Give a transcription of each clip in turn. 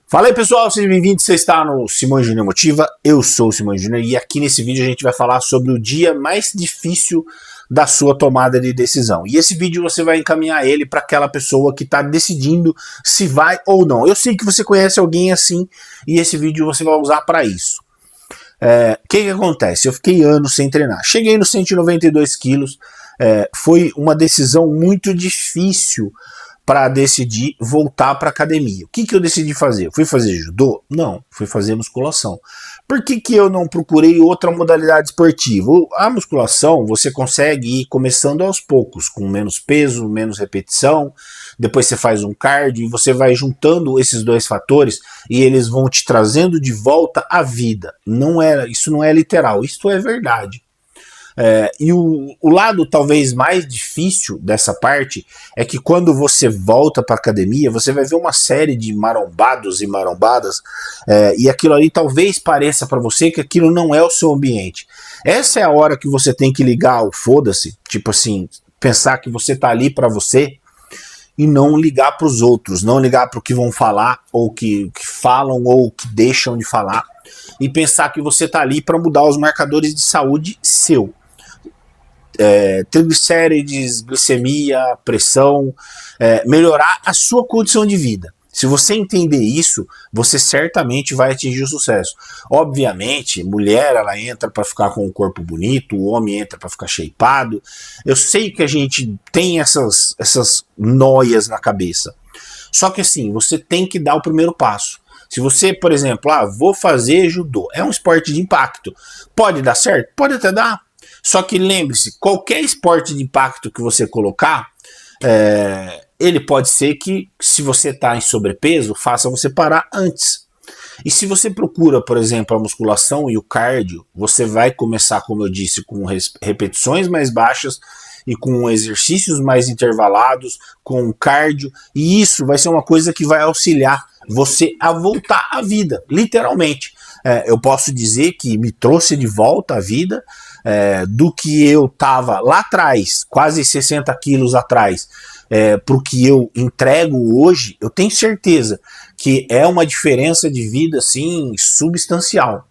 Fala aí pessoal, sejam bem-vindos, você está no Simão Júnior Motiva, eu sou o Simão Júnior e aqui nesse vídeo a gente vai falar sobre o dia mais difícil da sua tomada de decisão. E esse vídeo você vai encaminhar ele para aquela pessoa que está decidindo se vai ou não. Eu sei que você conhece alguém assim e esse vídeo você vai usar para isso. O que acontece? Eu fiquei anos sem treinar, cheguei nos 192 quilos, foi uma decisão muito difícil para decidir voltar para academia. O que eu decidi fazer? Fui fazer judô? Não, fui fazer musculação. Por que eu não procurei outra modalidade esportiva? A musculação você consegue ir começando aos poucos, com menos peso, menos repetição, depois você faz um cardio e você vai juntando esses dois fatores e eles vão te trazendo de volta à vida. Isso não é literal, isso é verdade. E o lado talvez mais difícil dessa parte é que quando você volta para academia, você vai ver uma série de marombados e marombadas, e aquilo ali talvez pareça para você que aquilo não é o seu ambiente. Essa é a hora que você tem que ligar o foda-se, tipo assim, pensar que você tá ali para você e não ligar para os outros, não ligar para o que vão falar, ou que falam, ou que deixam de falar, e pensar que você tá ali para mudar os marcadores de saúde seu. Triglicérides, glicemia, pressão, melhorar a sua condição de vida. Se você entender isso, você certamente vai atingir o sucesso. Obviamente, mulher ela entra para ficar com o corpo bonito, o homem entra para ficar shapeado. Eu sei que a gente tem essas noias na cabeça. Só que assim, você tem que dar o primeiro passo. Se você, por exemplo, vou fazer judô, é um esporte de impacto. Pode dar certo? Pode até dar. Só que lembre-se, qualquer esporte de impacto que você colocar, ele pode ser que, se você está em sobrepeso, faça você parar antes. E se você procura, por exemplo, a musculação e o cardio, você vai começar, como eu disse, com repetições mais baixas e com exercícios mais intervalados, com cardio, e isso vai ser uma coisa que vai auxiliar você a voltar à vida, literalmente. Eu posso dizer que me trouxe de volta à vida, do que eu estava lá atrás, quase 60 quilos atrás, para o que eu entrego hoje, eu tenho certeza que é uma diferença de vida assim, substancial.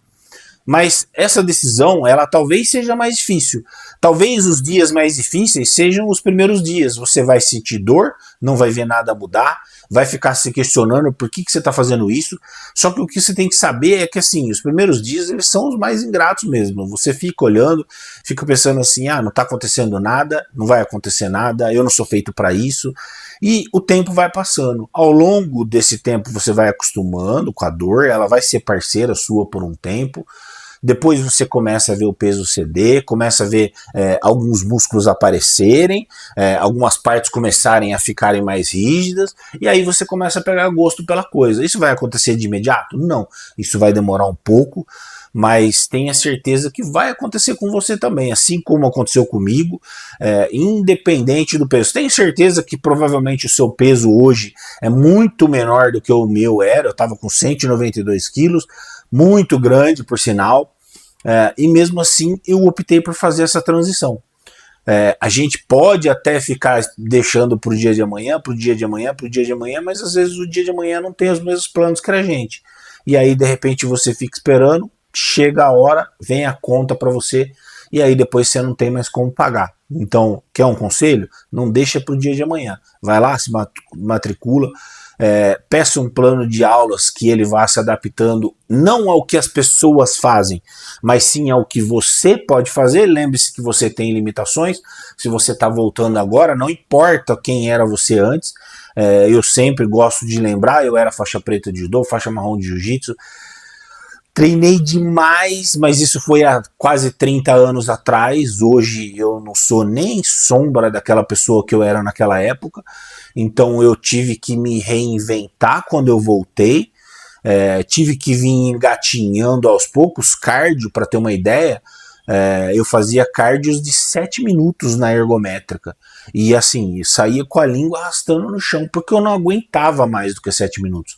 Mas essa decisão, ela talvez seja mais difícil. Talvez os dias mais difíceis sejam os primeiros dias. Você vai sentir dor, não vai ver nada mudar, vai ficar se questionando por que você está fazendo isso. Só que o que você tem que saber é que assim, os primeiros dias eles são os mais ingratos mesmo. Você fica olhando, fica pensando assim, não está acontecendo nada, não vai acontecer nada, eu não sou feito para isso. E o tempo vai passando. Ao longo desse tempo você vai acostumando com a dor, ela vai ser parceira sua por um tempo. Depois você começa a ver o peso ceder, começa a ver alguns músculos aparecerem, algumas partes começarem a ficarem mais rígidas, e aí você começa a pegar gosto pela coisa. Isso vai acontecer de imediato? Não. Isso vai demorar um pouco, mas tenha certeza que vai acontecer com você também, assim como aconteceu comigo, independente do peso. Tenho certeza que provavelmente o seu peso hoje é muito menor do que o meu era, eu estava com 192 quilos, muito grande por sinal, e mesmo assim eu optei por fazer essa transição. A gente pode até ficar deixando para o dia de amanhã, para o dia de amanhã, para o dia de amanhã, mas às vezes o dia de amanhã não tem os mesmos planos que a gente. E aí de repente você fica esperando, chega a hora, vem a conta para você, e aí depois você não tem mais como pagar. Então, quer um conselho? Não deixa para o dia de amanhã. Vai lá, se matricula, peça um plano de aulas que ele vá se adaptando não ao que as pessoas fazem, mas sim ao que você pode fazer. Lembre-se que você tem limitações. Se você está voltando agora, não importa quem era você antes. Eu sempre gosto de lembrar, eu era faixa preta de judô, faixa marrom de jiu-jitsu. Treinei demais, mas isso foi há quase 30 anos atrás. Hoje eu não sou nem sombra daquela pessoa que eu era naquela época. Então eu tive que me reinventar quando eu voltei. Tive que vir engatinhando aos poucos. Cardio, para ter uma ideia, eu fazia cardios de 7 minutos na ergométrica. E assim, saía com a língua arrastando no chão, porque eu não aguentava mais do que 7 minutos.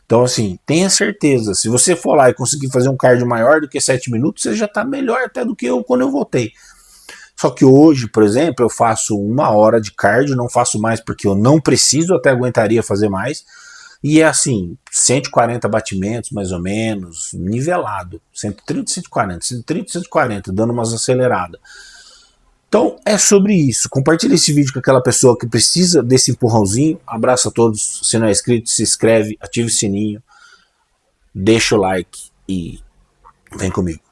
Então assim, tenha certeza, se você for lá e conseguir fazer um cardio maior do que 7 minutos, você já está melhor até do que eu quando eu voltei. Só que hoje, por exemplo, eu faço 1 hora de cardio, não faço mais porque eu não preciso, até aguentaria fazer mais. E é assim, 140 batimentos mais ou menos, nivelado, 130, 140, 130, 140, dando umas aceleradas. Então é sobre isso. Compartilhe esse vídeo com aquela pessoa que precisa desse empurrãozinho. Abraço a todos. Se não é inscrito, se inscreve, ative o sininho, deixa o like e vem comigo.